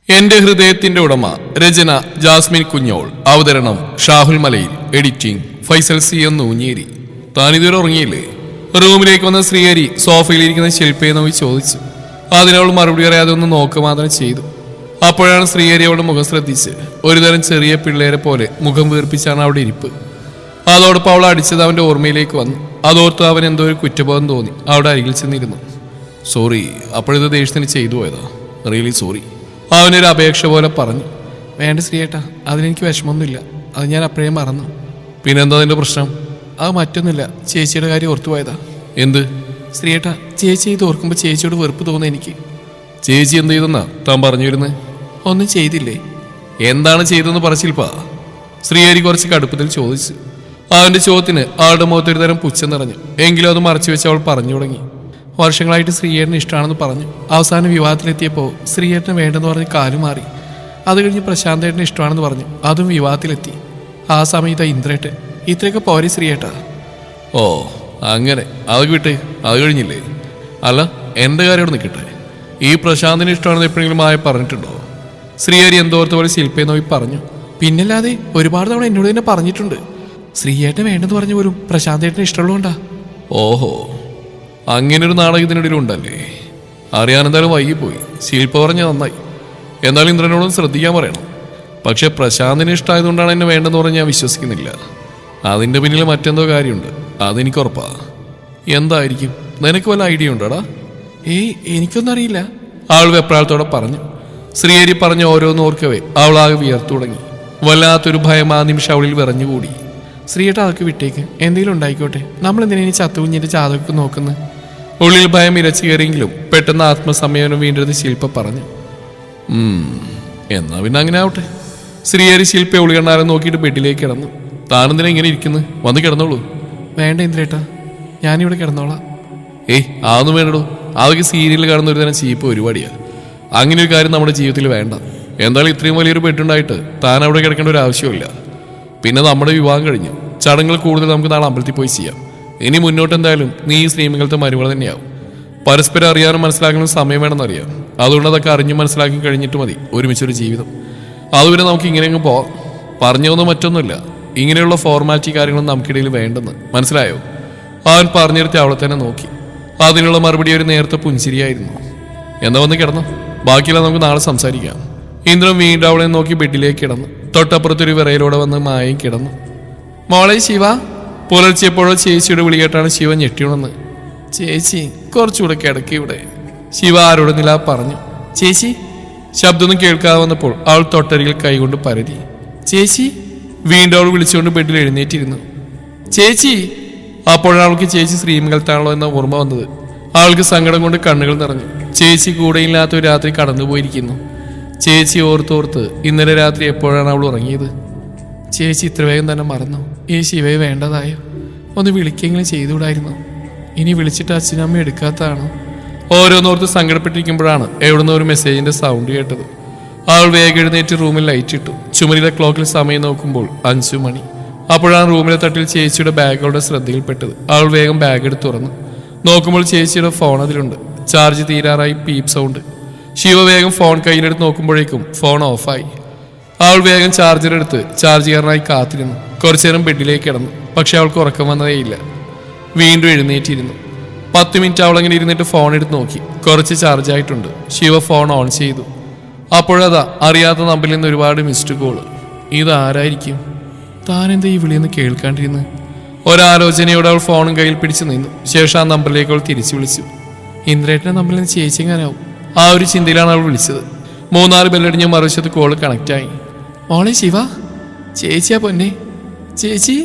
എന്റെ ഹൃദയത്തിന്റെ ഉടമ. രചന ജാസ്മിൻ കുഞ്ഞോൾ. അവതരണം ഷാഹുൽ മലയിൽ. എഡിറ്റിംഗ് ഫൈസൽ സി എന്ന് ഊഞ്ഞേരി. താനിതുവരെ ഉറങ്ങിയില്ലേ? റൂമിലേക്ക് വന്ന ശ്രീഹരി സോഫയിലിരിക്കുന്ന ശില്പയെ നോക്കി ചോദിച്ചു. അതിനവൾ മറുപടി അറിയാതെ ഒന്ന് നോക്കുക മാത്രം ചെയ്തു. അപ്പോഴാണ് ശ്രീഹരി അവളുടെ മുഖം ശ്രദ്ധിച്ച്. ഒരുതരം ചെറിയ പിള്ളേരെ പോലെ മുഖം വീർപ്പിച്ചാണ് അവിടെ ഇരിപ്പ്. അതോടൊപ്പം അവൾ അടിച്ചത് അവന്റെ ഓർമ്മയിലേക്ക് വന്നു. അതോർത്ത് അവൻ എന്തോ ഒരു കുറ്റബോധം തോന്നി അവിടെ അരികിൽ ചെന്നിരുന്നു. സോറി, അപ്പോഴത് ദേഷ്യത്തിന് ചെയ്തു പോയതാ. Really sorry. അവനൊരു അപേക്ഷ പോലെ പറഞ്ഞു. വേണ്ട ശ്രീയേട്ടാ, അതിനെനിക്ക് വിഷമമൊന്നുമില്ല. അത് ഞാൻ അപ്പോഴേ മറന്നു. പിന്നെന്താ അതിന്റെ പ്രശ്നം? അത് മറ്റൊന്നുമില്ല, ചേച്ചിയുടെ കാര്യം ഓർത്തുപോയതാ. എന്ത്? ശ്രീയേട്ടാ, ചേച്ചി ഇത് ഓർക്കുമ്പോൾ ചേച്ചിയോട് വെറുപ്പ് തോന്നുന്നു എനിക്ക്. ചേച്ചി എന്ത് ചെയ്തെന്നാ താൻ പറഞ്ഞു വരുന്നത്? ഒന്നും ചെയ്തില്ലേ? എന്താണ് ചെയ്തതെന്ന് പറച്ചിൽപ്പാ? ശ്രീഹരി കുറച്ച് കടുപ്പത്തിൽ ചോദിച്ചു. അവന്റെ ചോദ്യത്തിന് ആളുടെ മുഖത്തൊരു തരം പുച്ഛം നിറഞ്ഞു. എങ്കിലും അത് മറച്ചു വെച്ച് അവൾ പറഞ്ഞു തുടങ്ങി. വർഷങ്ങളായിട്ട് ശ്രീയേട്ടന് ഇഷ്ടമാണെന്ന് പറഞ്ഞു. അവസാനം വിവാഹത്തിലെത്തിയപ്പോൾ ശ്രീയേട്ടന് വേണ്ടെന്ന് പറഞ്ഞ് കാലുമാറി. അത് കഴിഞ്ഞ് പ്രശാന്തേട്ടന് ഇഷ്ടമാണെന്ന് പറഞ്ഞു. അതും വിവാഹത്തിലെത്തി. ആ സമയത്ത് ഇന്ദ്രേട്ടൻ. ഇത്രയൊക്കെ പോരെ ശ്രീയേട്ടാ? ഓ അങ്ങനെ, അതൊക്കെ വിട്ടേ. അത് കഴിഞ്ഞില്ലേ? അല്ല, എൻ്റെ കാര്യം അവിടെ നിൽക്കട്ടെ. ഈ പ്രശാന്തിന് ഇഷ്ടമാണെന്ന് എപ്പോഴെങ്കിലും മായ പറഞ്ഞിട്ടുണ്ടോ? ശ്രീഹരി എന്തോർത്ത പോലെ ശില്പയെ നോക്കി പറഞ്ഞു. പിന്നല്ലാതെ ഒരുപാട് തവണ എന്നോട് തന്നെ പറഞ്ഞിട്ടുണ്ട്. ശ്രീയേട്ടൻ വേണ്ടെന്ന് പറഞ്ഞു പോലും പ്രശാന്തേട്ടന് ഇഷ്ടമുള്ളതുകൊണ്ടാ. ഓഹോ, അങ്ങനൊരു നാടകം ഇതിനിടയിലുണ്ടല്ലേ? അറിയാനെന്തായാലും വൈകിപ്പോയി. ശില്പ പറഞ്ഞ നന്നായി. എന്നാലും ഇന്ദ്രനോടും ശ്രദ്ധിക്കാൻ പറയണം. പക്ഷെ പ്രശാന്തിന് ഇഷ്ടമായതുകൊണ്ടാണ് എന്നെ വേണ്ടെന്ന് പറഞ്ഞ് ഞാൻ വിശ്വസിക്കുന്നില്ല. അതിൻ്റെ പിന്നിൽ മറ്റെന്തോ കാര്യമുണ്ട്. അതെനിക്ക് ഉറപ്പാ. എന്തായിരിക്കും? നിനക്ക് വല്ല ഐഡിയ ഉണ്ടോടാ? എനിക്കൊന്നും അറിയില്ല, അവൾ വെപ്രാളത്തോടെ പറഞ്ഞു. ശ്രീഹരി പറഞ്ഞ ഓരോന്ന് ഓർക്കവേ അവളാകെ വിയർത്തു തുടങ്ങി. വല്ലാത്തൊരു ഭയം ആ നിമിഷം അവളിൽ വിറഞ്ഞുകൂടി. ശ്രീയേട്ടാ, അതൊക്കെ വിട്ടേക്ക്. എന്തെങ്കിലും ഉണ്ടായിക്കോട്ടെ. നമ്മളെന്തിനാ ഇനി ചത്തുകുഞ്ഞിന്റെ ജാതകമൊക്കെ നോക്കുന്നത്? ഉള്ളിൽ ഭയം ഇരച്ചു കയറിയെങ്കിലും പെട്ടെന്ന് ആത്മസംയമനം വീണ്ടെടുത്ത് ശില്പ പറഞ്ഞു. എന്നാ പിന്നെ അങ്ങനെ ആവട്ടെ. ശ്രീഹരി ശില്പ ഉളികണ്ണാരം നോക്കിയിട്ട് ബെഡിലേക്ക് കിടന്നു. താനെന്തിനാ ഇങ്ങനെ ഇരിക്കുന്നു? വന്ന് കിടന്നോളൂ. വേണ്ട ഇന്ദ്രേട്ടാ, ഞാനിവിടെ കിടന്നോളാം. അതൊന്നും വേണ്ടടോ. അതൊക്കെ സീരിയലിൽ കാണുന്ന ഒരു തരം ചീപ്പ് പരിപാടിയാണ്. അങ്ങനെ ഒരു കാര്യം നമ്മുടെ ജീവിതത്തിൽ വേണ്ട. എന്തായാലും ഇത്രയും വലിയൊരു ബെഡുണ്ടായിട്ട് താൻ അവിടെ കിടക്കേണ്ട ഒരു ആവശ്യമില്ല. പിന്നെ നമ്മുടെ വിവാഹം കഴിഞ്ഞു. ചടങ്ങുകൾ കൂടുതൽ നമുക്ക് നാളെ അമ്പലത്തിൽ പോയി ചെയ്യാം. ഇനി മുന്നോട്ട് എന്തായാലും നീ ഈ ശ്രീമംഗലത്തെ മരുമകൾ തന്നെയാവും. പരസ്പരം അറിയാനും മനസ്സിലാക്കാനും സമയം വേണമെന്നറിയാം. അതുകൊണ്ട് അതൊക്കെ അറിഞ്ഞു മനസ്സിലാക്കി കഴിഞ്ഞിട്ട് മതി ഒരുമിച്ചൊരു ജീവിതം. അതുവരെ നമുക്ക് ഇങ്ങനെയങ്ങ് പോവാം. പറഞ്ഞൊന്നും മറ്റൊന്നുമില്ല. ഇങ്ങനെയുള്ള ഫോർമാലിറ്റി കാര്യങ്ങളൊന്നും നമുക്കിടയിൽ വേണ്ടെന്ന് മനസ്സിലായോ? അവൻ പറഞ്ഞിരുത്തി അവളെ തന്നെ നോക്കി. അതിനുള്ള മറുപടി ഒരു നേരത്തെ പുഞ്ചിരിയായിരുന്നു. എന്നാ വന്ന് കിടന്നു, ബാക്കിയെല്ലാം നമുക്ക് നാളെ സംസാരിക്കാം. ഇന്ദ്രൻ വീണ്ടും അവളെ നോക്കി ബെഡിലേക്ക് കിടന്നു. തൊട്ടപ്പുറത്തൊരു വിറയിലൂടെ വന്ന് മായയും കിടന്നു. മോളെ ശിവ. പുലർച്ചെപ്പോഴോ ചേച്ചിയുടെ വിളി കേട്ടാണ് ശിവ ഞെട്ടിയുണെന്ന്. ചേച്ചി, കുറച്ചുകൂടെ കിടക്കി ഇവിടെ. ശിവ ആരോടുന്നില്ല പറഞ്ഞു. ചേച്ചി. ശബ്ദമൊന്നും കേൾക്കാതെ വന്നപ്പോൾ അവൾ തൊട്ടരികിൽ കൈകൊണ്ട് പരതി. ചേച്ചി. വീണ്ടും അവൾ വിളിച്ചുകൊണ്ട് ബെഡിൽ എഴുന്നേറ്റിരുന്നു. ചേച്ചി. അപ്പോഴാണ് അവൾക്ക് ചേച്ചി ശ്രീമംഗലത്താണല്ലോ എന്ന ഓർമ്മ വന്നത്. അവൾക്ക് സങ്കടം കൊണ്ട് കണ്ണുകൾ നിറഞ്ഞു. ചേച്ചി കൂടെയില്ലാത്ത ഒരു രാത്രി കടന്നുപോയിരിക്കുന്നു. ചേച്ചി ഓർത്തോർത്ത് ഇന്നലെ രാത്രി എപ്പോഴാണ് അവൾ ഉറങ്ങിയത്? ചേച്ചി ഇത്ര വേഗം തന്നെ മറന്നു. ഈ ശിവയെ വേണ്ടതായോ? ഒന്ന് വിളിക്കെങ്കിലും ചെയ്തുകൂടായിരുന്നു? ഇനി വിളിച്ചിട്ട് അച്ഛനമ്മ എടുക്കാത്തതാണോ? ഓരോന്നോർത്ത് സങ്കടപ്പെട്ടിരിക്കുമ്പോഴാണ് എവിടുന്ന് ഒരു മെസ്സേജിന്റെ സൗണ്ട് കേട്ടത്. അവൾ വേഗം എഴുന്നേറ്റ് റൂമിൽ ലൈറ്റ് ഇട്ടു. ചുമരിലെ ക്ലോക്കിൽ സമയം നോക്കുമ്പോൾ 5 മണി. അപ്പോഴാണ് റൂമിലെ തട്ടിൽ ചേച്ചിയുടെ ബാഗുകളുടെ ശ്രദ്ധയിൽപ്പെട്ടത്. അവൾ വേഗം ബാഗ് എടുത്ത് തുറന്നു നോക്കുമ്പോൾ ചേച്ചിയുടെ ഫോൺ അതിലുണ്ട്. ചാർജ് തീരാറായി പീപ്പ് സൗണ്ട്. ശിവ വേഗം ഫോൺ കയ്യിലെടുത്ത് നോക്കുമ്പോഴേക്കും ഫോൺ ഓഫായി. അവൾ വേഗം ചാർജർ എടുത്ത് ചാർജ് ചെയ്യാനായി കാത്തിരുന്നു. കുറച്ചു നേരം ബെഡിലേക്ക് കിടന്നു. പക്ഷെ അവൾക്ക് ഉറക്കം വന്നതേയില്ല. വീണ്ടും എഴുന്നേറ്റിരുന്നു. 10 മിനിറ്റ് അവളങ്ങനെ ഇരുന്നിട്ട് ഫോൺ എടുത്ത് നോക്കി. കുറച്ച് ചാർജ് ആയിട്ടുണ്ട്. ശിവ ഫോൺ ഓൺ ചെയ്തു. അപ്പോഴതാ അറിയാത്ത നമ്പറിൽ നിന്ന് ഒരുപാട് മിസ്ഡ് കോള്. ഇതാരായിരിക്കും? താനെന്താ ഈ വിളിയെന്ന് കേൾക്കാണ്ടിരുന്ന്? ഒരാലോചനയോടെ അവൾ ഫോണും കയ്യിൽ പിടിച്ചു നിന്നു. ശേഷം ആ നമ്പറിലേക്ക് അവൾ തിരിച്ചു വിളിച്ചു. ഇന്ദ്രേട്ടൻ്റെ നമ്പറിൽ നിന്ന് ചേച്ചിങ്ങാനാവും. ആ ഒരു ചിന്തയിലാണ് അവൾ വിളിച്ചത്. 3-4 ബെല്ലടിഞ്ഞ മറുവശത്ത് കോള് കണക്റ്റായി. മോളെ ശിവ. ചേച്ചിയാ പൊന്നെ. ചേച്ചി.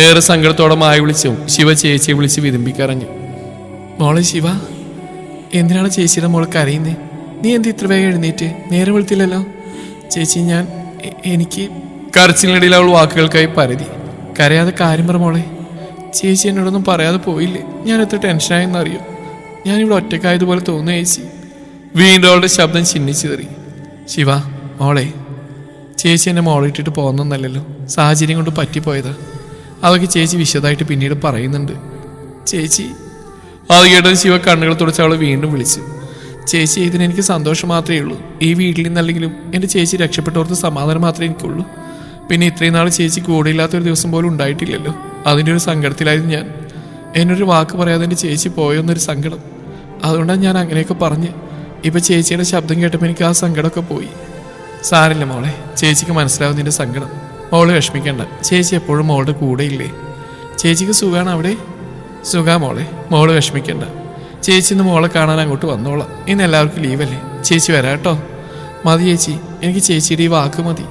ഏറെ സങ്കടത്തോടെ മായ വിളിച്ചു. ശിവ ചേച്ചിയെ വിളിച്ച് വിതുമ്പിക്കരഞ്ഞു. മോളെ ശിവ, എന്തിനാണ് ചേച്ചിയുടെ മോള് കരയുന്നേ? നീ എന്ത് ഇത്ര വേഗം എഴുന്നേറ്റ്? നേരം വെളുത്തില്ലല്ലോ. ചേച്ചി, എനിക്ക് കരച്ചിലിനിടയിൽ അവൾ വാക്കുകൾക്കായി പരതി. കരയാതെ കാര്യം പറ മോളെ. ചേച്ചി എന്നോടൊന്നും പറയാതെ പോയില്ലേ? ഞാൻ എത്ര ടെൻഷനായെന്നറിയോ? ഞാനിവിടെ ഒറ്റക്കായതുപോലെ തോന്നുന്നു ചേച്ചി. വീണ്ടും അവളുടെ ശബ്ദം ചിന്നിച്ചു തെറി. ശിവ മോളെ, ചേച്ചി എന്നെ മോളെ ഇട്ടിട്ട് പോകുന്നൊന്നല്ലല്ലോ. സാഹചര്യം കൊണ്ട് പറ്റിപ്പോയതാ. അതൊക്കെ ചേച്ചി വിശദമായിട്ട് പിന്നീട് പറയുന്നുണ്ട്. ചേച്ചി. അത് കേട്ടത് ശിവ കണ്ണുകൾ തുടച്ച് അവളെ വീണ്ടും വിളിച്ചു. ചേച്ചി ഇതിന് എനിക്ക് സന്തോഷം മാത്രമേ ഉള്ളൂ. ഈ വീട്ടിൽ നിന്നല്ലെങ്കിലും എൻ്റെ ചേച്ചി രക്ഷപ്പെട്ടവർക്ക് സമാധാനം മാത്രമേ എനിക്കുള്ളൂ. പിന്നെ ഇത്രയും നാൾ ചേച്ചി കൂടെ ഇല്ലാത്തൊരു ദിവസം പോലും ഉണ്ടായിട്ടില്ലല്ലോ. അതിൻ്റെ ഒരു സങ്കടത്തിലായിരുന്നു ഞാൻ. എന്നൊരു വാക്ക് പറയാതെ എൻ്റെ ചേച്ചി പോയോന്നൊരു സങ്കടം. അതുകൊണ്ടാണ് ഞാൻ അങ്ങനെയൊക്കെ പറഞ്ഞ്. ഇപ്പം ചേച്ചിയുടെ ശബ്ദം കേട്ടപ്പോൾ എനിക്ക് ആ സങ്കടമൊക്കെ പോയി. സാരില്ല മോളെ, ചേച്ചിക്ക് മനസ്സിലാവും നിന്റെ സങ്കടം. മോള് വിഷമിക്കണ്ട, ചേച്ചി എപ്പോഴും മോളുടെ കൂടെ ഇല്ലേ. ചേച്ചിക്ക് സുഖമാണ് അവിടെ? സുഖാ മോളെ, മോള് വിഷമിക്കണ്ട. ചേച്ചി ഇന്ന് മോളെ കാണാൻ അങ്ങോട്ട് വന്നോളാം. ഇന്ന് എല്ലാവർക്കും ലീവല്ലേ. ചേച്ചി വരാട്ടോ. മതി ചേച്ചി, എനിക്ക് ചേച്ചിയുടെ ഈ വാക്ക് മതി.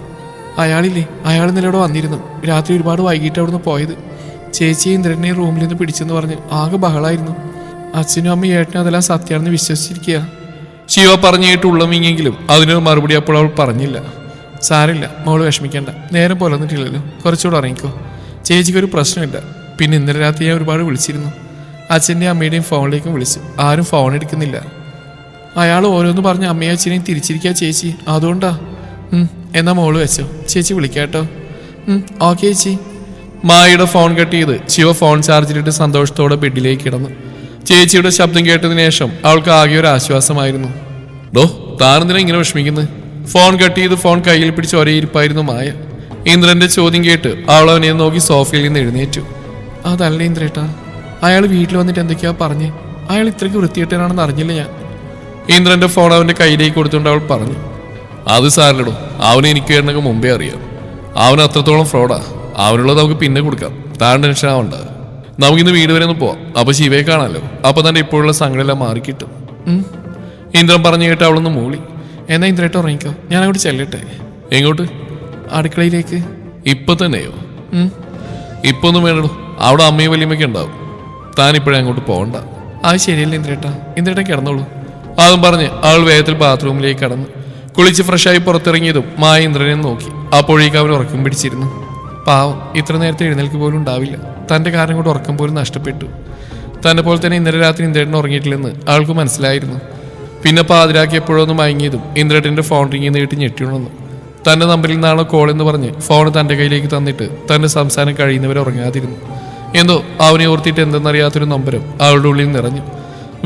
അയാളില്ലേ, അയാൾ ഇന്നലെ ഇവിടെ വന്നിരുന്നു. രാത്രി ഒരുപാട് വൈകിട്ട് അവിടുന്ന് പോയത്. ചേച്ചി ഇന്ദ്രനെ റൂമിൽ നിന്ന് പിടിച്ചെന്ന് പറഞ്ഞ് ആകെ ബഹളായിരുന്നു. അച്ഛനും അമ്മയും ഏട്ടനും അതെല്ലാം സത്യമാണെന്ന് വിശ്വസിച്ചിരിക്കുക. ശിവ പറഞ്ഞു കേട്ടുള്ളമെങ്കിലും അതിനൊരു മറുപടി അപ്പോൾ അവൾ പറഞ്ഞില്ല. സാരില്ല, മോള് വിഷമിക്കണ്ട. നേരം പുലർന്നിട്ടില്ലല്ലോ, കുറച്ചുകൂടെ ഇറങ്ങിക്കോ. ചേച്ചിക്കൊരു പ്രശ്നമില്ല. പിന്നെ ഇന്നലെ രാത്രി ഞാൻ ഒരുപാട് വിളിച്ചിരുന്നു. അച്ഛൻ്റെയും അമ്മയുടെയും ഫോണിലേക്കും വിളിച്ചു. ആരും ഫോൺ എടുക്കുന്നില്ല. അയാൾ ഓരോന്ന് പറഞ്ഞ് അമ്മയും അച്ഛനെയും തിരിച്ചിരിക്കുക ചേച്ചി. അതുകൊണ്ടാ. എന്നാ മോള് വെച്ചോ, ചേച്ചി വിളിക്കാട്ടോ. ഓക്കെ ചേച്ചി. മായയുടെ ഫോൺ കട്ട് ചെയ്ത് ശിവ ഫോൺ ചാർജിലിട്ട് സന്തോഷത്തോടെ ബെഡിലേക്ക് കിടന്നു. ചേച്ചിയുടെ ശബ്ദം കേട്ടതിന് ശേഷം അവൾക്ക് ആകെ ഒരു ആശ്വാസമായിരുന്നു. ഡോ, താനെന്തിനാ ഇങ്ങനെ വിഷമിക്കുന്നത്? ഫോൺ കട്ട് ചെയ്ത് ഫോൺ കയ്യിൽ പിടിച്ച് ഒരേ ഇരിപ്പായിരുന്നു മായ. ഇന്ദ്രന്റെ ചോദ്യം കേട്ട് അവൾ അവനെ നോക്കി സോഫയിൽ നിന്ന് എഴുന്നേറ്റു. അതല്ല ഇന്ദ്രേട്ടാ, അയാൾ വീട്ടിൽ വന്നിട്ട് എന്തൊക്കെയാ പറഞ്ഞ്. അയാൾ ഇത്രയ്ക്ക് വൃത്തികെട്ടനാണെന്ന് അറിഞ്ഞില്ല ഞാൻ. ഇന്ദ്രന്റെ ഫോൺ അവന്റെ കയ്യിലേക്ക് കൊടുത്തുകൊണ്ട് അവൾ പറഞ്ഞു. അത് സാരില്ലടോ, അവനെ എനിക്ക് വേണമെങ്കിൽ മുമ്പേ അറിയാം. അവൻ അത്രത്തോളം ഫ്രോഡാ. അവനുള്ളത് നമുക്ക് പിന്നെ കൊടുക്കാം. താൻ ടെൻഷൻ ആവണ്ട. നമുക്കിന്ന് വീട് വരെ ഒന്ന് പോവാം. അപ്പൊ ശിവയെ കാണാമല്ലോ. അപ്പൊ തന്നെ ഇപ്പോഴുള്ള സങ്കടമെല്ലാം മാറിക്കിട്ടും. ഇന്ദ്രൻ പറഞ്ഞു കേട്ട് അവളൊന്ന് മൂളി. എന്നാ ഇന്ദ്രേട്ട ഉറങ്ങിക്കോ, ഞാൻ അങ്ങോട്ട് ചെല്ലട്ടെ. എങ്ങോട്ട്? അടുക്കളയിലേക്ക്. ഇപ്പൊ തന്നെയോ? ഇപ്പൊ ഒന്നും വേണ്ടോ, അവിടെ അമ്മയും വലിയമ്മയ്ക്ക് ഉണ്ടാവും. താൻ ഇപ്പോഴേ അങ്ങോട്ട് പോകണ്ട. അത് ശരിയല്ല ഇന്ദ്രേട്ട, ഇന്ദ്രേട്ടൻ കിടന്നോളൂ. അതും പറഞ്ഞ് അവൾ വേഗത്തിൽ ബാത്റൂമിലേക്ക് കടന്നു. കുളിച്ച് ഫ്രഷായി പുറത്തിറങ്ങിയതും മായ ഇന്ദ്രനെ നോക്കി. അപ്പോഴേക്ക് അവൻ ഉറക്കം പിടിച്ചിരുന്നു. പാവം, ഇത്ര നേരത്തെ എഴുന്നേൽക്ക് പോലും ഉണ്ടാവില്ല. തൻ്റെ കാരണം കൊണ്ട് ഉറക്കം പോലും നഷ്ടപ്പെട്ടു. തന്നെ പോലെ തന്നെ ഇന്നലെ രാത്രി ഇന്ദ്രേട്ടൻ ഉറങ്ങിയിട്ടില്ലെന്ന് അവൾക്ക് മനസ്സിലായിരുന്നു. പിന്നെ പാതിരാക്കി എപ്പോഴൊന്നും മയങ്ങിയതും ഇന്ദ്രേട്ടൻ്റെ ഫോൺ റിങ്ങിൽ നീട്ടി ഞെട്ടിയുണർന്നു. തൻ്റെ നമ്പറിൽ നിന്നാണോ കോൾ എന്ന് പറഞ്ഞ് ഫോൺ തൻ്റെ കയ്യിലേക്ക് തന്നിട്ട് തൻ്റെ സംസാരം കഴിയുന്നവരെ ഉറങ്ങാതിരുന്നു. എന്തോ അവനെ ഓർത്തിട്ട് എന്തെന്നറിയാത്തൊരു നമ്പരം അവളുടെ ഉള്ളിൽ നിറഞ്ഞു.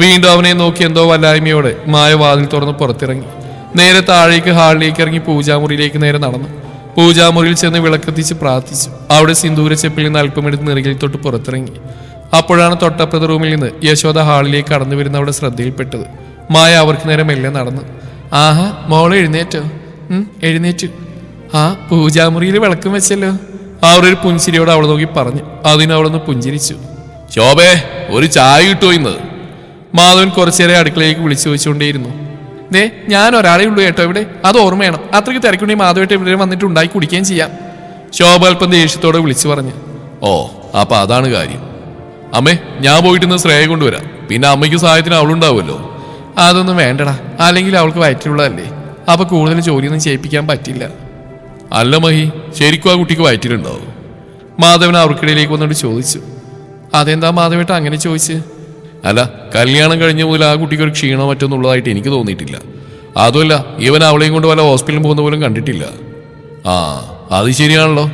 വീണ്ടും അവനെ നോക്കി എന്തോ വല്ലായ്മയോടെ മായ വാതിൽ തുറന്ന് പുറത്തിറങ്ങി. നേരെ താഴേക്ക് ഹാളിലേക്ക് ഇറങ്ങി പൂജാമുറിയിലേക്ക് നേരെ നടന്നു. പൂജാമുറിയിൽ ചെന്ന് വിളക്കത്തിച്ച് പ്രാർത്ഥിച്ചു. അവിടെ സിന്ദൂര ചെപ്പിൽ നിന്ന് അല്പമെടുത്ത് നെറുകിൽ തൊട്ട് പുറത്തിറങ്ങി. അപ്പോഴാണ് തൊട്ടപ്പുറത്തെ റൂമിൽ നിന്ന് യശോദ ഹാളിലേക്ക് കടന്നു വരുന്ന അവിടെ ശ്രദ്ധയിൽപ്പെട്ടത്. മായ അവർക്ക് നേരെ മെല്ലെ നടന്നു. ആഹാ, മോളെ എഴുന്നേറ്റോ? എഴുന്നേറ്റു. ആ, പൂജാമുറിയിൽ വിളക്കം വെച്ചല്ലോ. അവർ ഒരു പുഞ്ചിരിയോട് അവളെ നോക്കി പറഞ്ഞു. അതിന് അവളൊന്ന് പുഞ്ചിരിച്ചു. ശോഭേ, ഒരു ചായ കിട്ടുമോ ഇന്ന്? മാധവൻ കുറച്ചേരെ അടുക്കളയിലേക്ക് വിളിച്ചു ചോദിച്ചുകൊണ്ടേയിരുന്നു. ഞാൻ ഒരാളെ ഉള്ളൂ കേട്ടോ ഇവിടെ. അത് ഓർമ്മ വേണം. അത്രയ്ക്ക് തിരക്കുണ്ടെങ്കിൽ മാധവേട്ട ഇവിടെ വന്നിട്ട് ഉണ്ടാക്കി കുടിക്കുകയും ചെയ്യാം. ശോഭ അല്പം ദേഷ്യത്തോടെ വിളിച്ചു പറഞ്ഞു. ഓ, അപ്പൊ അതാണ് കാര്യം. അമ്മേ, ഞാൻ പോയിട്ട് ഇന്ന് ശ്രേയ കൊണ്ടുവരാം. പിന്നെ അമ്മയ്ക്ക് സഹായത്തിന് അവളുണ്ടാവുമല്ലോ. അതൊന്നും വേണ്ടടാ, അല്ലെങ്കിൽ അവൾക്ക് വയറ്റിലുള്ളതല്ലേ. അപ്പൊ കൂടുതൽ ജോലിയൊന്നും ചെയ്യിപ്പിക്കാൻ പറ്റില്ല. അല്ല മഹി, ശരിക്കും ആ കുട്ടിക്ക് വയറ്റിലുണ്ടാവും? മാധവൻ അവർക്കിടയിലേക്ക് വന്നിട്ട് ചോദിച്ചു. അതെന്താ മാധവേട്ട അങ്ങനെ ചോദിച്ച്? അല്ല, കല്യാണം കഴിഞ്ഞ മുതൽ ആ കുട്ടിക്ക് ഒരു ക്ഷീണോ മറ്റൊന്നുള്ളതായിട്ട് എനിക്ക് തോന്നിയിട്ടില്ല. അതുമല്ല, ഇവൻ അവളെയും കൊണ്ട് വല്ല ഹോസ്പിറ്റലിൽ പോകുന്ന പോലും കണ്ടിട്ടില്ല. ആ, അത് ശരിയാണല്ലോ.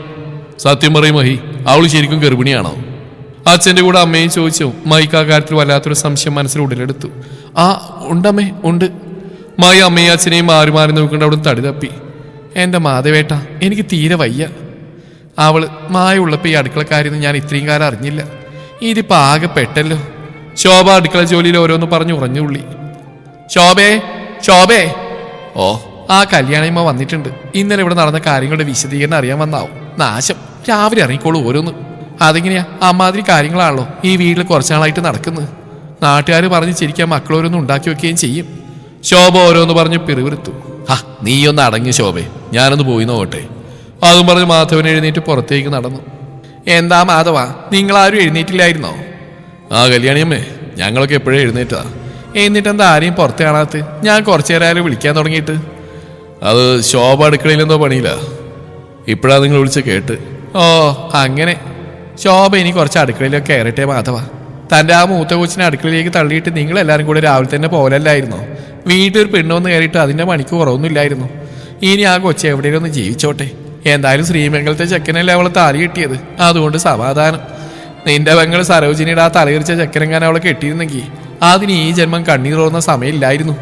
സത്യം പറയും മഹി, അവൾ ശരിക്കും ഗർഭിണിയാണോ? അച്ഛൻ്റെ കൂടെ അമ്മയും ചോദിച്ചു. മഹിക്ക് ആ കാര്യത്തിൽ വല്ലാത്തൊരു സംശയം മനസ്സിൽ ഉടലെടുത്തു. ആ, ഉണ്ടമ്മേ, ഉണ്ട്. മായി അമ്മയും അച്ഛനെയും മാറി മാറി നോക്കിക്കൊണ്ട് അവിടെ തടി തപ്പി. എൻ്റെ മാധവേട്ട, എനിക്ക് തീരെ വയ്യ. അവള് മായ ഉള്ളപ്പോൾ ഈ അടുക്കളക്കാരെന്ന് ഞാൻ ഇത്രയും കാലം അറിഞ്ഞില്ല. ഇതിപ്പോൾ ആകെ പെട്ടല്ലോ. ശോഭ അടുക്കള ജോലിയിൽ ഓരോന്ന് പറഞ്ഞു ഉറഞ്ഞുള്ളി. ശോഭേ, ശോഭേ. ഓ, ആ കല്യാണിയമ്മ വന്നിട്ടുണ്ട്. ഇന്നലെ ഇവിടെ നടന്ന കാര്യങ്ങളുടെ വിശദീകരണം അറിയാൻ വന്നാവും. നാശം, രാവിലെ ഇറങ്ങിക്കോളൂ ഓരോന്ന്. അതെങ്ങനെയാ? അമ്മാതിരി കാര്യങ്ങളാണല്ലോ ഈ വീട്ടിൽ കുറച്ചാളായിട്ട് നടക്കുന്നത്. നാട്ടുകാർ പറഞ്ഞ് ചിരിക്കാൻ മക്കളോരോന്നും ഉണ്ടാക്കി വെക്കുകയും ചെയ്യും. ശോഭ ഓരോന്ന് പറഞ്ഞ് പിറുവിറുത്തു. ഹാ, നീയൊന്ന് അടങ്ങി ശോഭേ, ഞാനൊന്ന് പോയി നോക്കട്ടെ. അതും പറഞ്ഞ് മാധവൻ എഴുന്നേറ്റ് പുറത്തേക്ക് നടന്നു. എന്താ മാധവ, നിങ്ങളാരും എഴുന്നേറ്റില്ലായിരുന്നോ? ആ കല്യാണിയമ്മേ, ഞങ്ങളൊക്കെ എപ്പോഴേ എഴുന്നേറ്റാ. എന്നിട്ടെന്താ ആരെയും പുറത്ത് കാണാത്ത? ഞാൻ കുറച്ചു നേരം വിളിക്കാൻ തുടങ്ങിയിട്ട്. അത് ശോഭ അടുക്കളയിലെന്തോ പണിയില്ല. ഇപ്പോഴാണ് നിങ്ങൾ വിളിച്ച് കേട്ട്. ഓ, അങ്ങനെ. ശോഭ ഇനി കുറച്ച് അടുക്കളയിലൊക്കെ കയറട്ടെ മാധവ. തൻ്റെ ആ മൂത്ത കൊച്ചിനെ അടുക്കളയിലേക്ക് തള്ളിയിട്ട് നിങ്ങളെല്ലാവരും കൂടെ രാവിലെ തന്നെ പോലല്ലായിരുന്നോ? വീട്ടിൽ പെണ്ണൊന്ന് കയറിയിട്ട് അതിൻ്റെ പണിക്ക് കുറവൊന്നുമില്ലായിരുന്നു. ഇനി ആ കൊച്ചി എവിടെയും ഒന്ന് ജീവിച്ചോട്ടെ. എന്തായാലും ശ്രീമംഗലത്തെ ചെക്കനല്ലേ അവളെ താലി കിട്ടിയത്, അതുകൊണ്ട് സമാധാനം. നിന്റെ പെങ്ങൾ സരോജിനിയുടെ ആ തലയിരിച്ച ചെക്കനെങ്ങാൻ അവളെ കെട്ടിയിരുന്നെങ്കിൽ അതിന് ഈ ജന്മം കണ്ണീർ തോന്നുന്ന സമയമില്ലായിരുന്നു.